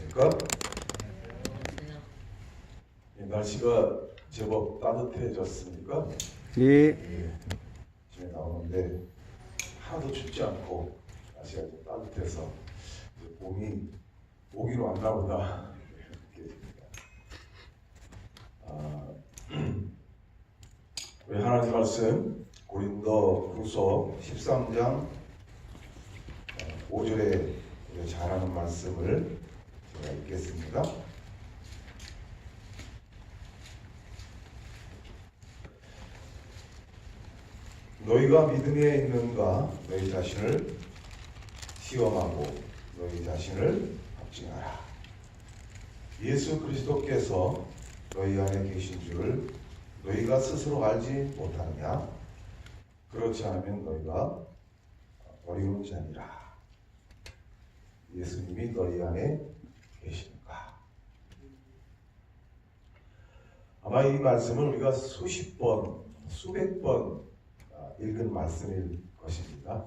안녕하십니까? 날씨가 제법 따뜻해졌습니까? 예. 예, 집에 나오는데 하나도 춥지 않고 날씨가 좀 따뜻해서 이제 봄이 오기로 왔나 보다 이렇게 됩니다. 우리 하나님 말씀 고린도 후서 13장 5절에 잘 아는 말씀을 제가 읽겠습니다. 너희가 믿음에 있는가 너희 자신을 시험하고 너희 자신을 확증하라. 예수 그리스도께서 너희 안에 계신 줄을 너희가 스스로 알지 못하느냐? 그렇지 않으면 너희가 어리운 자니라. 예수님이 너희 안에 계시는가? 아마 이 말씀을 우리가 수십 번, 수백 번 읽은 말씀일 것입니다.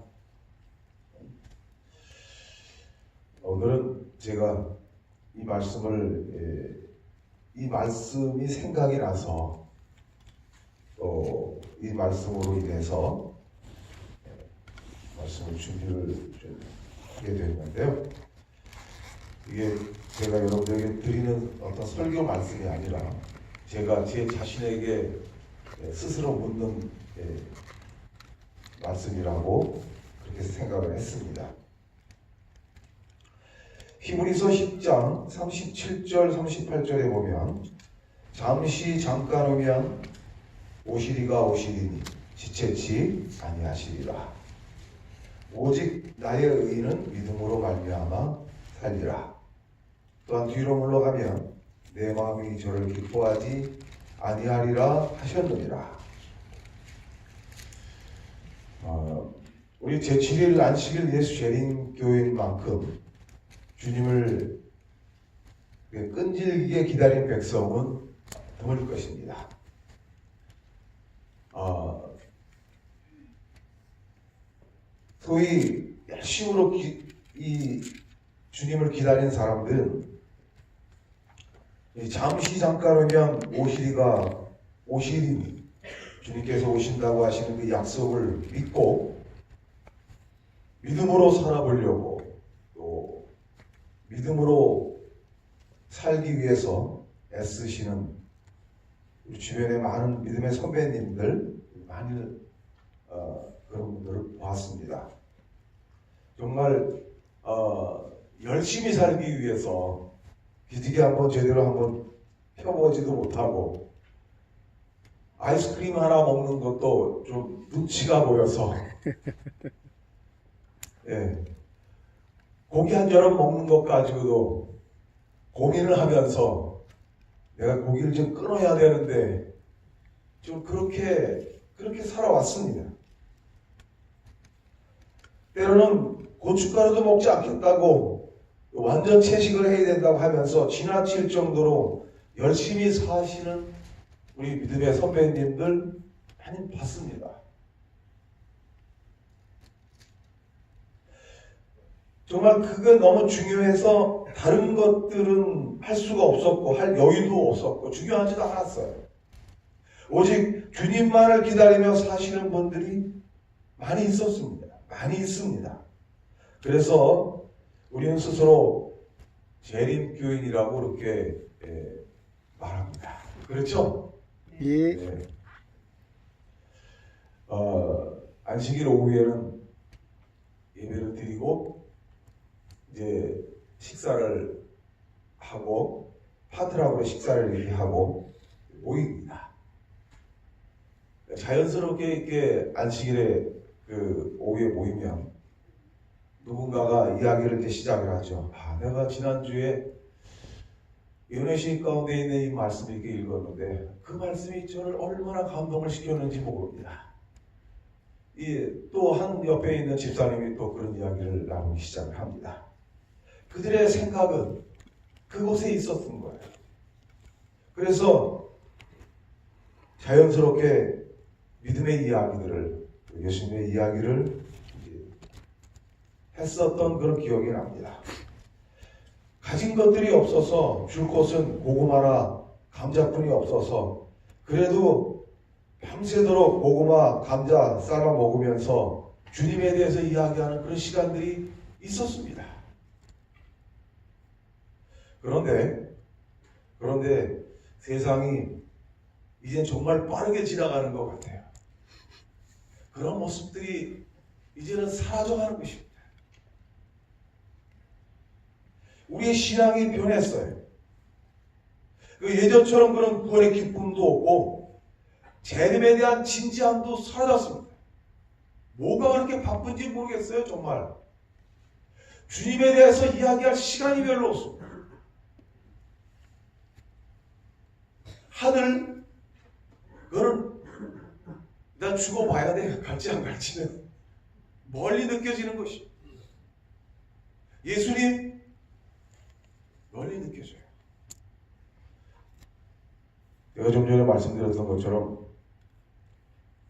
오늘은 제가 이 말씀이 생각이 나서 또 이 말씀으로 인해서 말씀을 준비를 좀 하게 됐는데요. 이게 제가 여러분들에게 드리는 어떤 설교 말씀이 아니라 제가 제 자신에게 스스로 묻는 말씀이라고 그렇게 생각을 했습니다. 히브리서 10장 37절 38절에 보면 잠깐 오면 오시리가 오시리니 지체치 아니하시리라. 오직 나의 의인은 믿음으로 말미암아 살리라. 또한 뒤로 물러가면 내 마음이 저를 기뻐하지 아니하리라 하셨느니라. 우리 제7일 안식일 예수 재림 교회인 만큼 주님을 끈질기게 기다린 백성은 드물 것입니다. 소위 열심으로 이 주님을 기다린 사람들은 잠깐 오면 오시리니 주님께서 오신다고 하시는 그 약속을 믿고 믿음으로 살아보려고 또 믿음으로 살기 위해서 애쓰시는 우리 주변의 많은 믿음의 선배님들 많이 그런 분들을 보았습니다. 정말 열심히 살기 위해서 기지개 한번 제대로 한번 펴보지도 못하고 아이스크림 하나 먹는 것도 좀 눈치가 보여서 고기 한 젓을 먹는 것 가지고도 고민을 하면서 내가 고기를 좀 끊어야 되는데 좀 그렇게 살아왔습니다. 때로는 고춧가루도 먹지 않겠다고 완전 채식을 해야 된다고 하면서 지나칠 정도로 열심히 사시는 우리 믿음의 선배님들 많이 봤습니다. 정말 그게 너무 중요해서 다른 것들은 할 수가 없었고 할 여유도 없었고 중요하지도 않았어요. 오직 주님만을 기다리며 사시는 분들이 많이 있었습니다. 많이 있습니다. 그래서 우리는 스스로 재림교인이라고 이렇게 말합니다. 그렇죠? 예. 네. 안식일 오후에는 예배를 드리고 이제 식사를 하고 파트락으로 식사를 이렇게 하고 모입니다. 자연스럽게 이렇게 안식일에 그 오후에 모이면 누군가가 이야기를 이렇게 시작을 하죠. 내가 지난주에 연회식 가운데 있는 이 말씀을 이렇게 읽었는데 그 말씀이 저를 얼마나 감동을 시켰는지 모릅니다. 또 한 옆에 있는 집사님이 또 그런 이야기를 나누기 시작을 합니다. 그들의 생각은 그곳에 있었던 거예요. 그래서 자연스럽게 믿음의 이야기들을 예수님의 이야기를 했었던 그런 기억이 납니다. 가진 것들이 없어서 줄 것은 고구마나 감자뿐이 없어서 그래도 밤새도록 고구마, 감자 삶아 먹으면서 주님에 대해서 이야기하는 그런 시간들이 있었습니다. 그런데 세상이 이제 정말 빠르게 지나가는 것 같아요. 그런 모습들이 이제는 사라져가는 것입니다. 우리의 신앙이 변했어요. 그 예전처럼 그런 구원의 기쁨도 없고 재림에 대한 진지함도 사라졌습니다. 뭐가 그렇게 바쁜지 모르겠어요. 정말 주님에 대해서 이야기할 시간이 별로 없습니다. 하늘 그거는 일단 죽어봐야 돼요. 갈지 안 갈지는 멀리 느껴지는 것이. 예수님 멀리 느껴져요. 제가 좀 전에 말씀드렸던 것처럼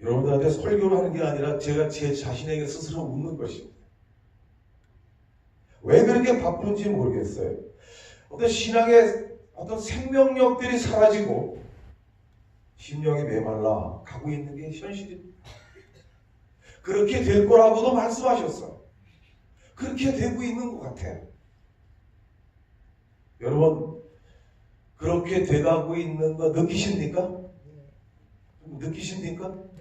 여러분들한테 설교를 하는 게 아니라 제가 제 자신에게 스스로 묻는 것입니다. 왜 그렇게 바쁜지 모르겠어요. 어떤 신앙의 어떤 생명력들이 사라지고 심령이 메말라 가고 있는 게 현실입니다. 그렇게 될 거라고도 말씀하셨어요. 그렇게 되고 있는 것 같아요. 여러분 그렇게 돼가고 있는 거 느끼십니까? 느끼십니까?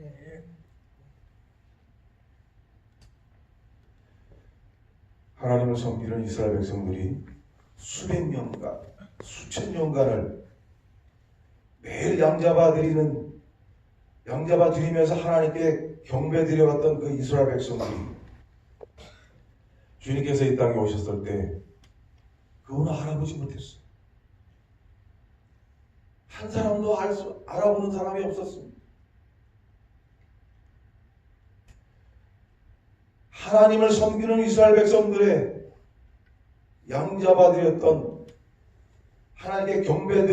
하나님을 섬기는 이스라엘 백성들이 수백 년간, 수천 년간을 매일 양잡아 드리면서 하나님께 경배 드려왔던 그 이스라엘 백성들이 주님께서 이 땅에 오셨을 때 그분을 알아보지 못했어요. 한 사람도 알아보는 사람이 없었습니다. 하나님을 섬기는 이스라엘 백성들의 양잡아 드렸던 하나님께 경배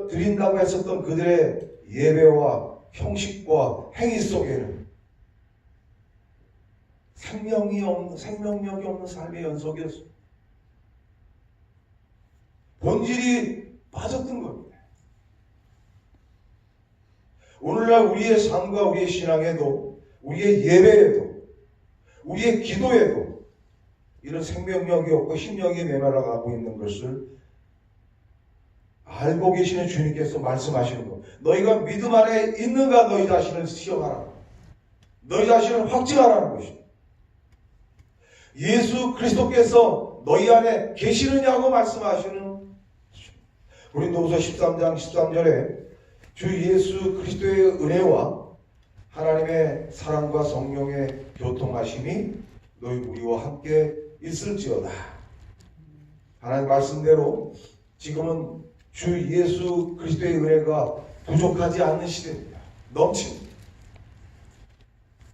드린다고 했었던 그들의 예배와 형식과 행위 속에는 생명력이 없는 삶의 연속이었습니다. 본질이 빠졌던 겁니다. 오늘날 우리의 삶과 우리의 신앙에도 우리의 예배에도 우리의 기도에도 이런 생명력이 없고 힘력이 메말라가고 있는 것을 알고 계시는 주님께서 말씀하시는 것. 너희가 믿음 안에 있는가 너희 자신을 시험하라. 너희 자신을 확증하라는 것입니다. 예수 그리스도께서 너희 안에 계시느냐고 말씀하시는 고린도후서 13장 13절에 주 예수 그리스도의 은혜와 하나님의 사랑과 성령의 교통하심이 너희 우리와 함께 있을지어다. 하나님 말씀대로 지금은 주 예수 그리스도의 은혜가 부족하지 않는 시대입니다. 넘칩니다.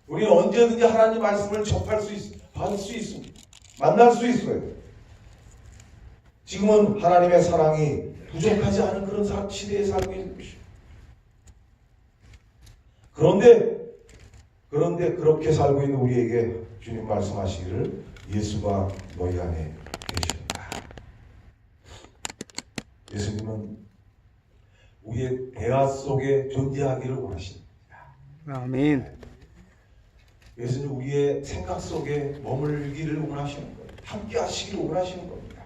우리는 언제든지 하나님 말씀을 접할 수 있습니다. 받을 수 있습니다. 만날 수 있어요. 지금은 하나님의 사랑이 부족하지 않은 그런 시대에 살고 있는 것입니다. 그런데 그렇게 살고 있는 우리에게 주님 말씀하시기를 예수가 너희 안에 계십니다. 예수님은 우리의 대화 속에 존재하기를 원하십니다. 아멘. 예수님 우리의 생각 속에 머물기를 원하시는 거예요. 함께 하시기를 원하시는 겁니다.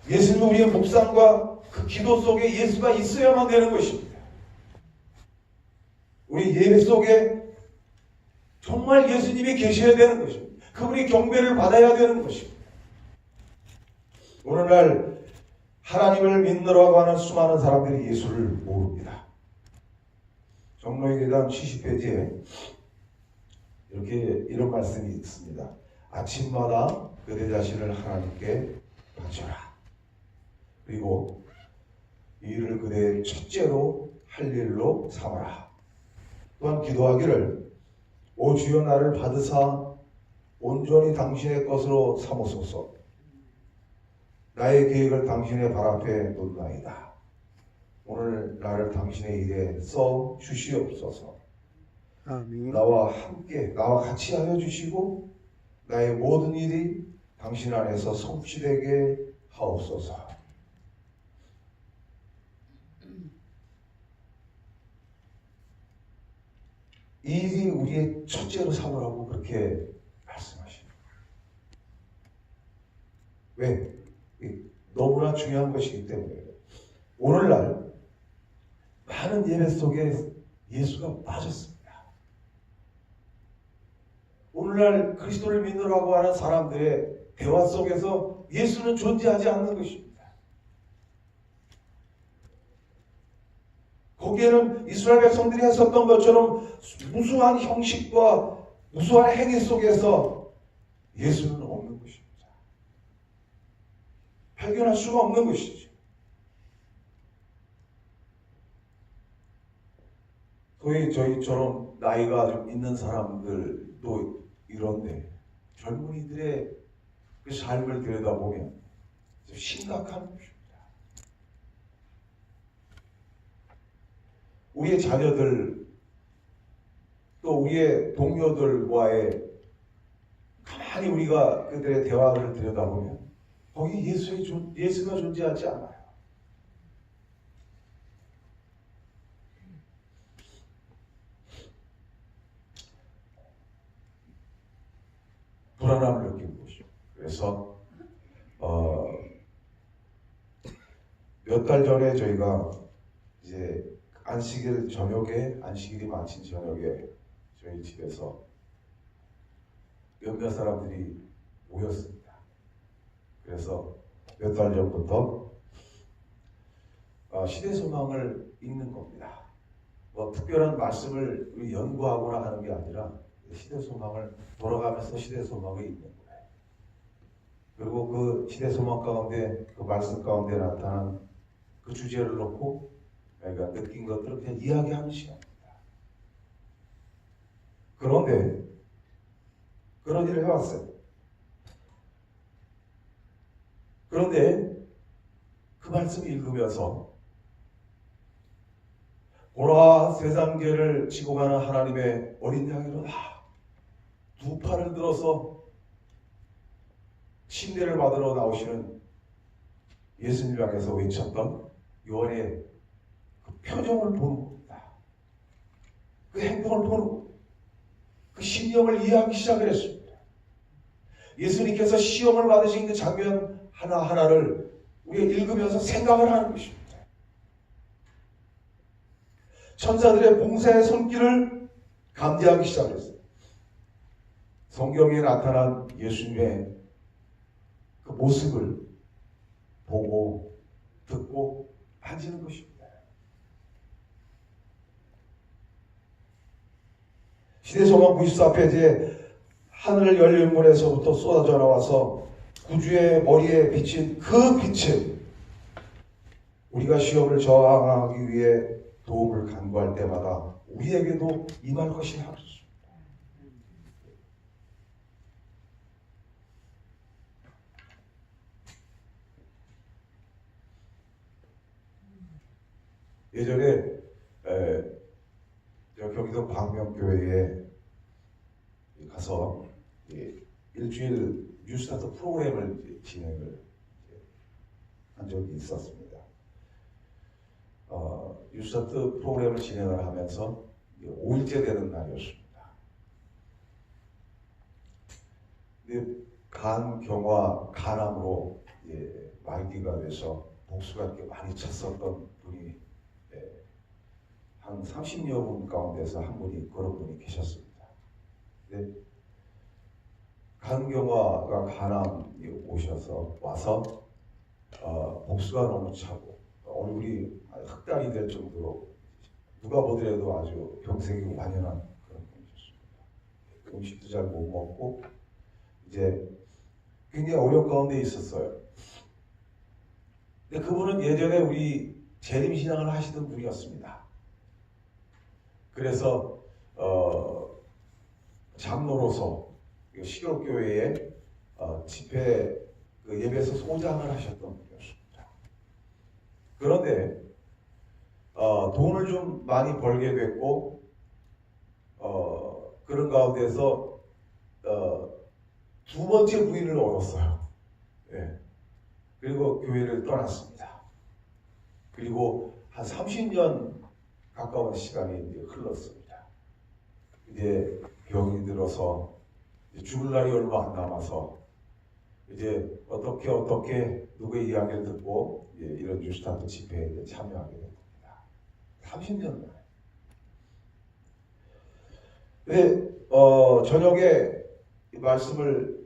예수님은 우리의 묵상과 그 기도 속에 예수가 있어야만 되는 것입니다. 우리 예배 속에 정말 예수님이 계셔야 되는 것입니다. 그분이 경배를 받아야 되는 것입니다. 오늘날 하나님을 믿느라고 하는 수많은 사람들이 예수를 모릅니다. 종로의 계단 70페이지에 이런 말씀이 있습니다. 아침마다 그대 자신을 하나님께 바쳐라. 그리고 이 일을 그대의 첫째로 할 일로 삼아라. 또한 기도하기를 오 주여 나를 받으사 온전히 당신의 것으로 삼으소서. 나의 계획을 당신의 발 앞에 놓나이다. 오늘 나를 당신의 일에 써 주시옵소서. 아멘. 나와 같이 하여 주시고 나의 모든 일이 당신 안에서 성취되게 하옵소서. 이 일이 우리의 첫째로 삼으라고 그렇게 말씀하십니다. 왜? 너무나 중요한 것이기 때문에. 오늘날 많은 예배 속에 예수가 빠졌습니다. 오늘날 그리스도를 믿으라고 하는 사람들의 대화 속에서 예수는 존재하지 않는 것입니다. 거기에는 이스라엘 백성들이 했었던 것처럼 무수한 형식과 무수한 행위 속에서 예수는 없는 것입니다. 발견할 수가 없는 것이죠. 소위 저희처럼 나이가 좀 있는 사람들도 이런데 젊은이들의 그 삶을 들여다보면 좀 심각한 것입니다. 우리의 자녀들 또 우리의 동료들과의 가만히 우리가 그들의 대화를 들여다보면 거기 예수가 존재하지 않아요. 불안함을 느끼는 것이죠. 그래서 몇 달 전에 저희가 이제 안식일이 마친 저녁에 저희 집에서 몇몇 사람들이 모였습니다. 그래서 몇 달 전부터 시대소망을 읽는 겁니다. 뭐 특별한 말씀을 우리 연구하거나 하는 게 아니라 시대소망을 돌아가면서 시대소망을 읽는 거예요. 그리고 그 시대소망 가운데 그 말씀 가운데 나타난 그 주제를 놓고 내가 느낀 것들을 그냥 이야기하는 시간입니다. 그런데 그런 일을 해왔어요. 그런데 그 말씀을 읽으면서 보라 세상계를 지고 가는 하나님의 어린 양이로다. 두 팔을 들어서 침례를 받으러 나오시는 예수님을 향해서 외쳤던 요한의 그 표정을 보는 겁니다. 그 행동을 보는 겁니다. 그 심령을 이해하기 시작을 했습니다. 예수님께서 시험을 받으신 그 장면 하나하나를 우리가 읽으면서 생각을 하는 것입니다. 천사들의 봉사의 손길을 감지하기 시작했어요. 성경에 나타난 예수님의 그 모습을 보고 듣고 만지는 것입니다. 시대소망 94페이지에 하늘 열린 문에서부터 쏟아져 나와서 구주의 머리에 비친 그 빛은 우리가 시험을 저항하기 위해 도움을 간구할 때마다 우리에게도 임할 것이라 하셨습니다. 예전에 경기도 광명교회에 가서 일주일 뉴스타트 프로그램을 진행을 한 적이 있었습니다. 뉴스타트 프로그램을 진행을 하면서 5일째 되는 날이었습니다. 근데 간경화, 간암으로 말기가 돼서 복수가 이렇게 많이 찼었던 분이 한 30여 분 가운데서 한 분이 그런 분이 계셨습니다. 근데 간경화가 간암이 오셔서 와서 복수가 너무 차고 얼굴이 흑달이 될 정도로 누가 보더라도 아주 병색이 완연한 그런 분이셨습니다. 음식도 잘 못 먹고 이제 굉장히 어려운 가운데 있었어요. 근데 그분은 예전에 우리 재림신앙을 하시던 분이었습니다. 그래서 장로로서 시골교회에 집회 예배에서 소장을 하셨던 분이었습니다. 그런데 돈을 좀 많이 벌게 됐고 그런 가운데서 두 번째 부인을 얻었어요. 예. 그리고 교회를 떠났습니다. 그리고 한 30년 가까운 시간이 이제 흘렀습니다. 이제 병이 들어서 이제 죽을 날이 얼마 안 남아서 이제 어떻게 누구의 이야기를 듣고 이제 이런 뉴스타트 집회에 이제 참여하게 됩니다. 30년 만에. 근데 저녁에 이 말씀을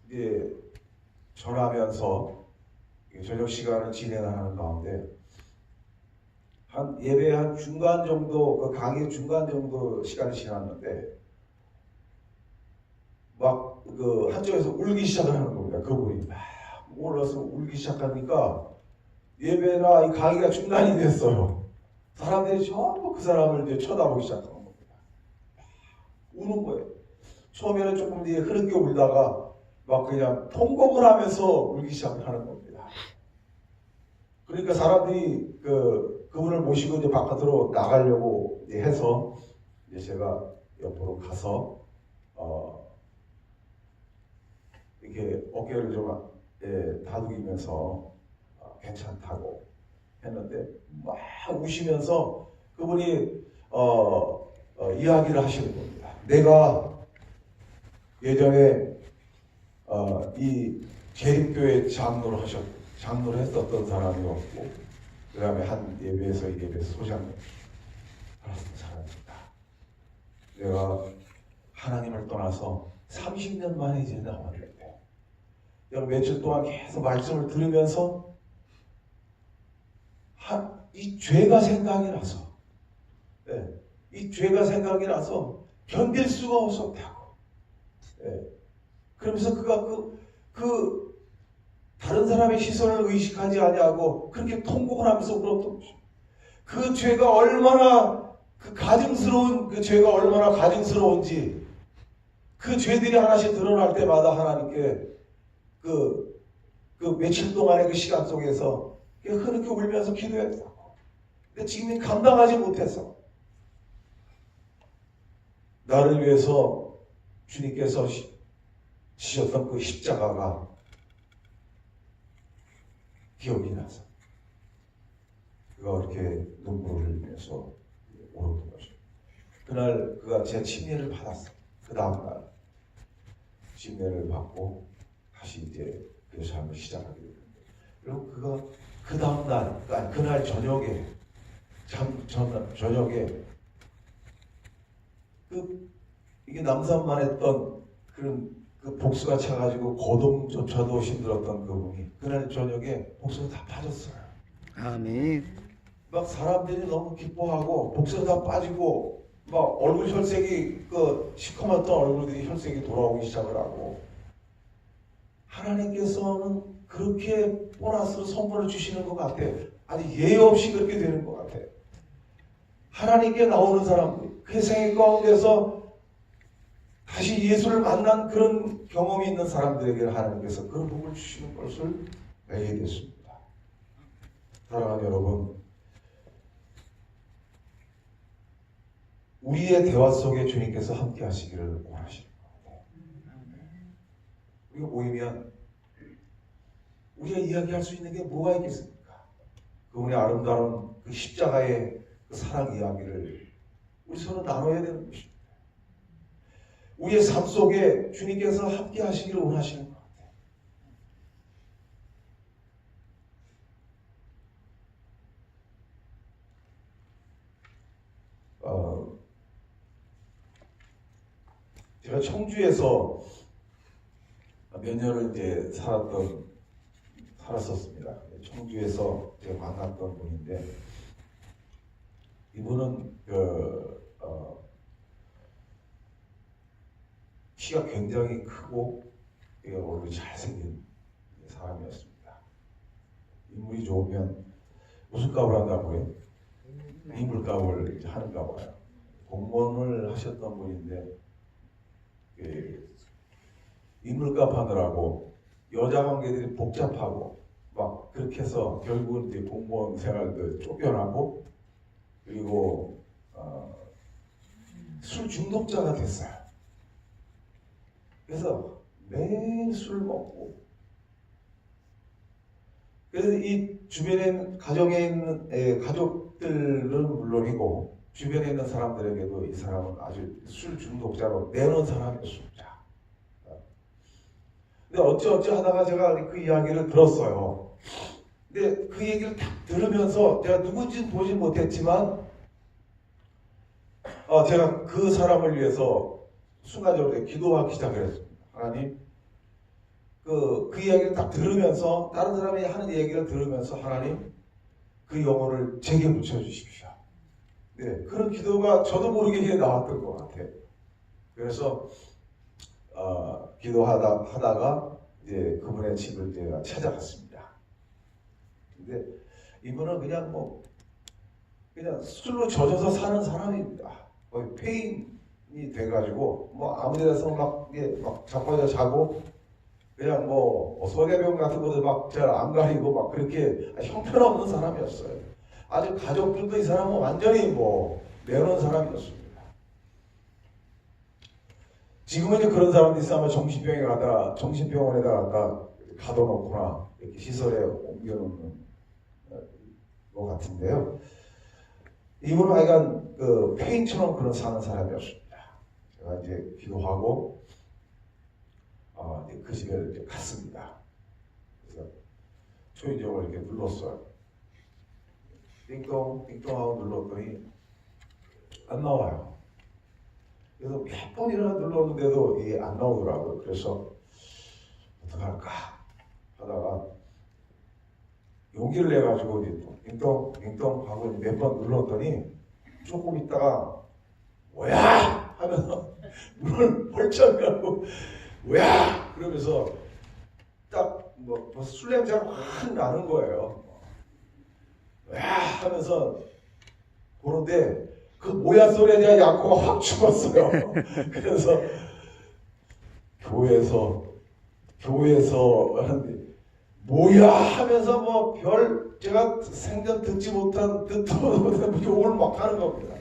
이제 전하면서 저녁 시간을 진행하는 가운데 한 예배 한 중간 정도, 그 강의 중간 정도 시간이 지났는데 막 그 한쪽에서 울기 시작을 하는 겁니다. 그분이 막 올라서 울기 시작하니까 예배나 이 강의가 중단이 됐어요. 사람들이 전부 그 사람을 이제 쳐다보기 시작하는 겁니다. 우는 거예요. 처음에는 조금 이제 흐르게 울다가 막 그냥 통곡을 하면서 울기 시작하는 겁니다. 그러니까 사람들이 그분을 모시고 이제 바깥으로 나가려고 이제 해서 이제 제가 옆으로 가서 이렇게 어깨를 좀 다독이면서 괜찮다고 했는데 막 우시면서 그분이 이야기를 하시는 겁니다. 내가 예전에 이 재림교회 장로를 했었던 사람이었고, 그 다음에 한 예배에서 소장을 하셨던 사람입니다. 내가 하나님을 떠나서 30년 만에 이제 나왔는데, 내가 며칠 동안 계속 말씀을 들으면서 이 죄가 생각이 나서, 이 죄가 생각이 나서 견딜 수가 없었다고. 그러면서 그가 다른 사람의 시선을 의식하지 아니하고 그렇게 통곡을 하면서 울었던 것입니다. 그 죄가 얼마나 그 죄가 얼마나 가증스러운지, 그 죄들이 하나씩 드러날 때마다 하나님께 그 며칠 동안의 그 시간 속에서 흐르게 울면서 기도했다고. 근데 지금이 감당하지 못해서 나를 위해서 주님께서 지셨던 그 십자가가 기억이 나서 그가 그렇게 눈물을 흘리면서 울었던 것입니다. 그날 그가 제 침례를 받았어요. 그 다음날 침례를 받고 다시 이제 그 삶을 시작하게 됐는데, 그리고 그가 그 다음날, 그날 저녁에 저녁에 이게 남산만 했던 그런 복수가 차가지고 거동조차도 힘들었던 그분이 그날 저녁에 복수가 다 빠졌어요. 아멘. 막 사람들이 너무 기뻐하고 복수가 다 빠지고 막 얼굴 혈색이 시커멓던 얼굴들이 혈색이 돌아오기 시작을 하고, 하나님께서는 그렇게 보너스로 선물을 주시는 것 같아. 아니 예의 없이 그렇게 되는 것 같아. 하나님께 나오는 사람들, 그 생애 가운데서 다시 예수를 만난 그런 경험이 있는 사람들에게 하나님께서 그런 복을 주시는 것을 알게 됐습니다. 사랑하는 여러분, 우리의 대화 속에 주님께서 함께 하시기를 원하시는 것 같아요. 우리가 모이면 우리가 이야기할 수 있는 게 뭐가 있겠습니까? 그분의 아름다운 그 십자가의 그 사랑 이야기를 우리 서로 나눠야 되는 것입니다. 우리의 삶 속에 주님께서 함께 하시기를 원하시는 것 같아요. 제가 청주에서 몇 년을 이제 살았었습니다. 청주에서 제가 만났던 분인데, 이분은 키가 굉장히 크고 얼굴이 잘생긴 사람이었습니다. 인물이 좋으면 무슨 값을 한다고요? 인물값을 이제 하는가 봐요. 공무원을 하셨던 분인데 인물값 하느라고 여자 관계들이 복잡하고 막 그렇게 해서 결국은 이제 공무원 생활도 쫓겨나고, 그리고 술 중독자가 됐어요. 그래서 매일 술 먹고 그래서 이 주변에 있는 가정에 있는 가족들은 물론이고 주변에 있는 사람들에게도 이 사람은 아주 술 중독자로 내놓은 사람이었습니다. 근데 어찌어찌 하다가 제가 그 이야기를 들었어요. 근데 그 얘기를 딱 들으면서 제가 누군지는 보지 못했지만 제가 그 사람을 위해서 순간적으로 기도하기 시작을 했습니다. 하나님, 그 이야기를 딱 들으면서 다른 사람이 하는 얘기를 들으면서 하나님 그 영혼을 제게 붙여주십시오. 네, 그런 기도가 저도 모르게 나왔던 것 같아요. 그래서 기도하다가 이제 그분의 집을 제가 찾아갔습니다. 근데 이분은 그냥 술로 젖어서 사는 사람입니다. 거의 폐인이 돼가지고 아무데서 막 자빠져 자고 그냥 소대병 같은 것도 막 잘 안 가리고 막 그렇게 형편없는 사람이었어요. 아주 가족들도 이 사람은 완전히 내놓은 사람이었습니다. 지금은 이제 그런 사람들이 있으면 아마 정신병원에다 갖다 가둬놓거나 이렇게 시설에 옮겨놓는 것 같은데요. 이분은 하여간 폐인처럼 그런 사는 사람이었습니다. 제가 이제 기도하고 이제 그 집에 이제 갔습니다. 그래서 초인종을 이렇게 눌렀어요. 띵동 띵동하고 눌렀더니 안 나와요. 그래서 몇 번이나 눌렀는데도 이게 안 나오더라고요. 그래서 어떡할까 하다가 용기를 내가지고 띵동 띵동 하고 몇 번 눌렀더니 조금 있다가 뭐야 하면서 문을 벌쩍 열고 뭐야 그러면서 딱 술 냄새가 확 나는 거예요. 뭐야 하면서 보는데 그 뭐야 소리에 대한 약호가 확 죽었어요. 그래서 교회에서 하는데 뭐야 하면서 제가 생전 듣지 못한 듣도 못한 욕을 막 하는 겁니다.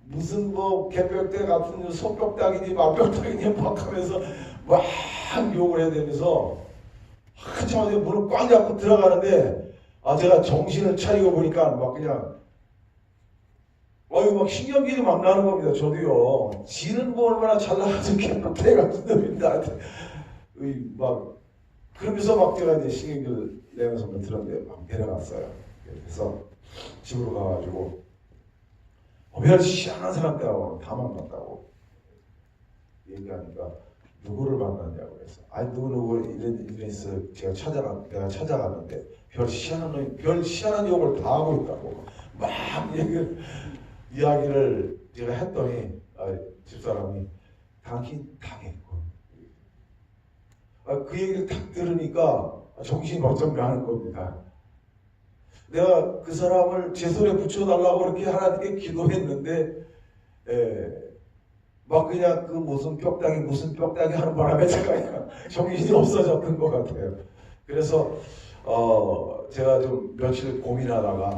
무슨 개벽대 같은 소벽닭이니 말벽닭이니 막 하면서 막 욕을 해대면서 한참 안에 문을 꽉 잡고 들어가는데 제가 정신을 차리고 보니까 그냥 막 신경질이 막 나는 겁니다. 저도요. 지는 얼마나 잘 나가서 개벽대 같은 놈이 나한테 그러면서 제가 이제 신경질 내면서 들었는데 내려갔어요. 그래서 집으로 가가지고 별 희한한 사람들하고 다 만났다고 얘기하니까 누구를 만났냐고 그래서 누구 이런 있어 내가 찾아갔는데 별 희한한 욕을 다 하고 있다고 막 이야기를 제가 했더니 집사람이 당신 당했고 그 얘기를 딱 들으니까 정신이 번쩍 나는 겁니다. 내가 그 사람을 제 손에 붙여달라고 그렇게 하나님께 기도했는데 그냥 무슨 뼈다귀 하는 바람에 제가 그냥 정신이 없어졌던 것 같아요. 그래서 제가 좀 며칠 고민하다가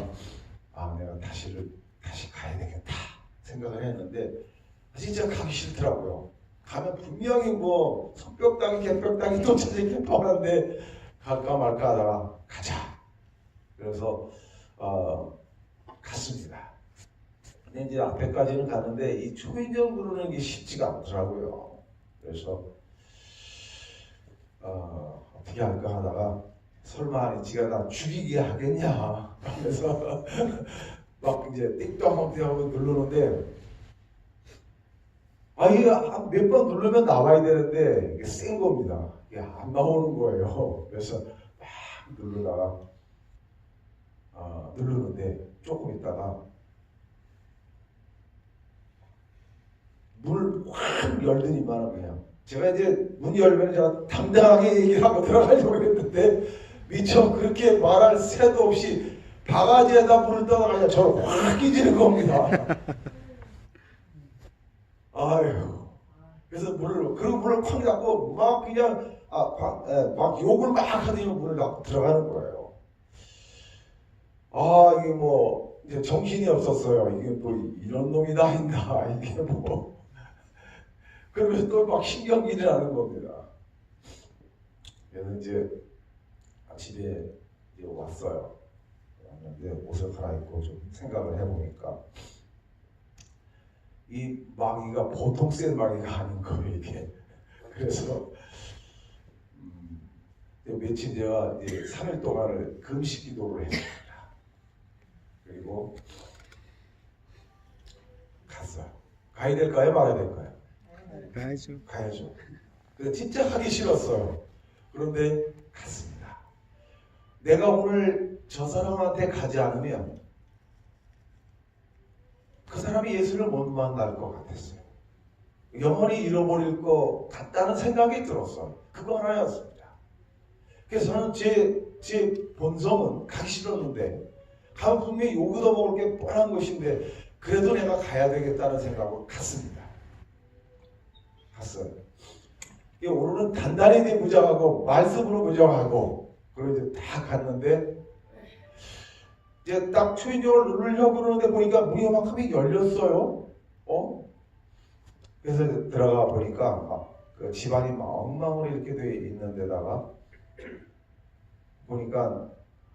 내가 다시 가야 되겠다 생각을 했는데 진짜 가기 싫더라고요. 가면 분명히 손뼉다귀 개뼈다귀 또 찾아있게 뻔한데 갈까 말까 하다가 가자. 그래서 갔습니다. 근데 이제 앞에까지는 갔는데 이 초인종 누르는 게 쉽지가 않더라고요. 그래서 어떻게 할까 하다가 설마 지가 나 죽이게 하겠냐 하면서 이제 띵동띵동 하고 누르는데 이게 몇 번 누르면 나와야 되는데 이게 센 겁니다. 이게 안 나오는 거예요. 그래서 막 누르다가 누르는데 조금 있다가 문을 확 열더니만 그냥 제가 이제 문 열면 제가 당당하게 얘기를 하고 들어가려고 했는데 미처 그렇게 말할 새도 없이 바가지에다 문을 떠다가 그냥 저를 확 끼지는 겁니다. 그래서 문을 쾅 닫고 막 그냥 막 욕을 막 하더니 문을 닫고 들어가는 거예요. 이게 이제 정신이 없었어요. 이게 이런 놈이 다 있나 이게 그러면서 또 막 신경질이 나는 겁니다. 그래서 이제 집에 이제 왔어요. 왔는데 옷을 갈아입고 좀 생각을 해보니까 이 마귀가 보통 센 마귀가 아닌 거예요, 이게. 그래서 며칠 제가 이제 3일 동안을 금식 기도를 했습니다. 그리고 갔어요. 가야 될까요? 말아야 될까요? 가야죠. 가야죠. 근데 진짜 하기 싫었어요. 그런데 갔습니다. 내가 오늘 저 사람한테 가지 않으면 그 사람이 예수를 못 만날 것 같았어요. 영원히 잃어버릴 것 같다는 생각이 들었어요. 그거 하나였습니다. 그래서 저는 제 본성은 가기 싫었는데 가면 분명히 욕 얻어먹을 게 뻔한 것인데 그래도 내가 가야 되겠다는 생각으로 갔습니다. 갔어요. 오늘은 단단히 무장하고 말씀으로 무장하고 그리고 이제 다 갔는데 이제 딱 초인종을 누르려고 그러는데 보니까 문이 요만큼이 열렸어요. 그래서 들어가 보니까 막 그 집안이 막 엉망으로 이렇게 돼 있는 데다가 보니까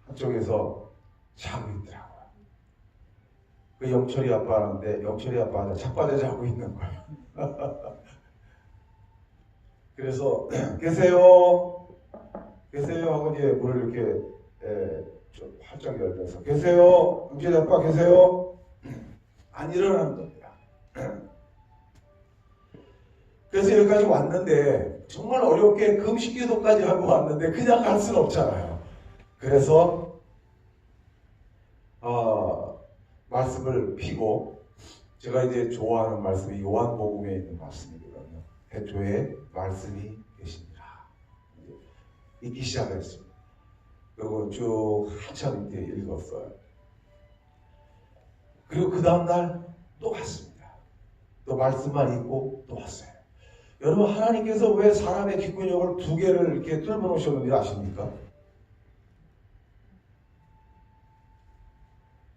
한쪽에서 자고 있더라고요. 그 영철이 아빠인데 영철이 아빠가 자빠져 자고 있는 거예요. 그래서 계세요 하고 이제 문을 이렇게 좀 활짝 열면서 계세요, 영철이 아빠 계세요. 안 일어나는 겁니다. 그래서 여기까지 왔는데 정말 어렵게 금식 기도까지 하고 왔는데 그냥 갈 수는 없잖아요. 그래서 말씀을 피고 제가 이제 좋아하는 말씀이 요한복음에 있는 말씀이거든요. 태초에 말씀이 계십니다. 읽기 시작했습니다. 그리고 쭉 한참 이제 읽었어요. 그리고 그 다음날 또 갔습니다. 또 말씀만 읽고 또 왔어요. 여러분, 하나님께서 왜 사람의 귓근육을 두 개를 이렇게 뚫어 놓으셨는지 아십니까?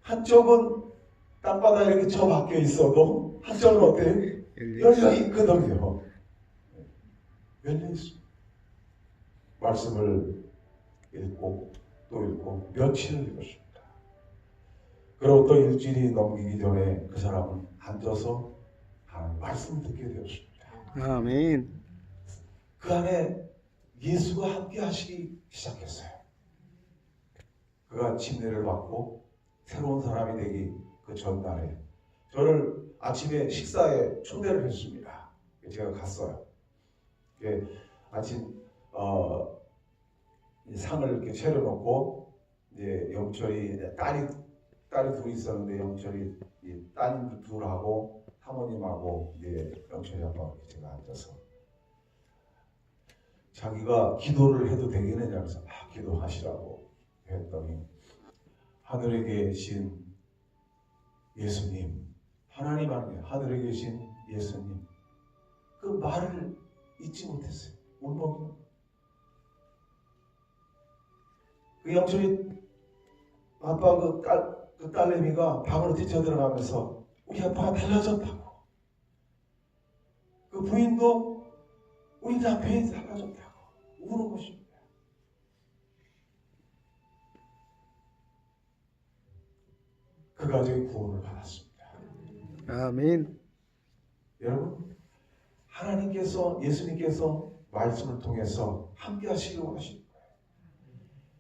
한쪽은 땅바닥에 이렇게 처박혀 있어도 한쪽은 어때요? 열려 있거든요. 열려 있습니다. 말씀을 읽고 또 읽고 며칠을 읽었습니다. 그리고 또 일주일이 넘기기 전에 그 사람은 앉아서 하나님 말씀을 듣게 되었습니다. 아멘. 그 안에 예수가 함께 하시기 시작했어요. 그가 침례를 받고 새로운 사람이 되기 그 전날에 저를 아침에 식사에 초대를 했습니다. 제가 갔어요. 아침 상을 이렇게 차려놓고 이제 영철이 딸이 둘이 있었는데 영철이 따님 둘하고 사모님하고 이제 영철이 아빠하고 제가 앉아서 자기가 기도를 해도 되겠느냐 그래서 기도하시라고 했더니 하늘에 계신 예수님, 하나님 안에 하늘에 계신 예수님, 그 말을 잊지 못했어요. 울먹이는 그 영철이 아빠 그 딸내미가 방으로 뛰쳐들어가면서 우리 아빠가 달라졌다고, 그 부인도 우리 남편이 달라졌다고 우는 것입니다. 그 가정이 구원을 받았습니다. 아멘. 여러분, 하나님께서 예수님께서 말씀을 통해서 함께 하시려고 하시는 거예요.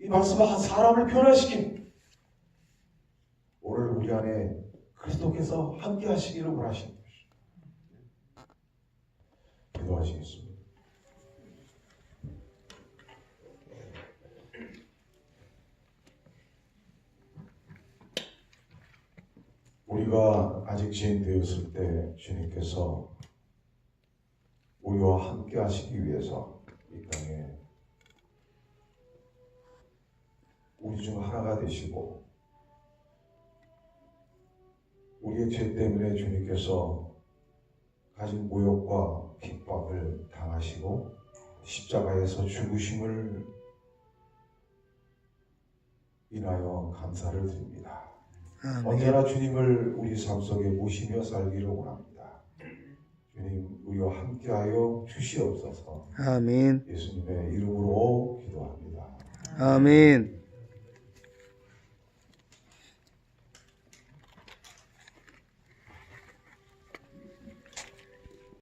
이 말씀은 한 사람을 변화시킨 오늘 우리 안에 그리스도께서 함께 하시기를 원하시는 것입니다. 기도하시겠습니다. 우리가 아직 죄인 되었을 때 주님께서 우리와 함께 하시기 위해서 이 땅에 우리 중 하나가 되시고 우리의 죄 때문에 주님께서 가진 모욕과 핍박을 당하시고 십자가에서 죽으심을 인하여 감사를 드립니다. 아멘. 언제나 주님을 우리 삶 속에 모시며 살기를 원합니다. 주님, 우리와 함께하여 주시옵소서. 아멘. 예수님의 이름으로 기도합니다. 아멘.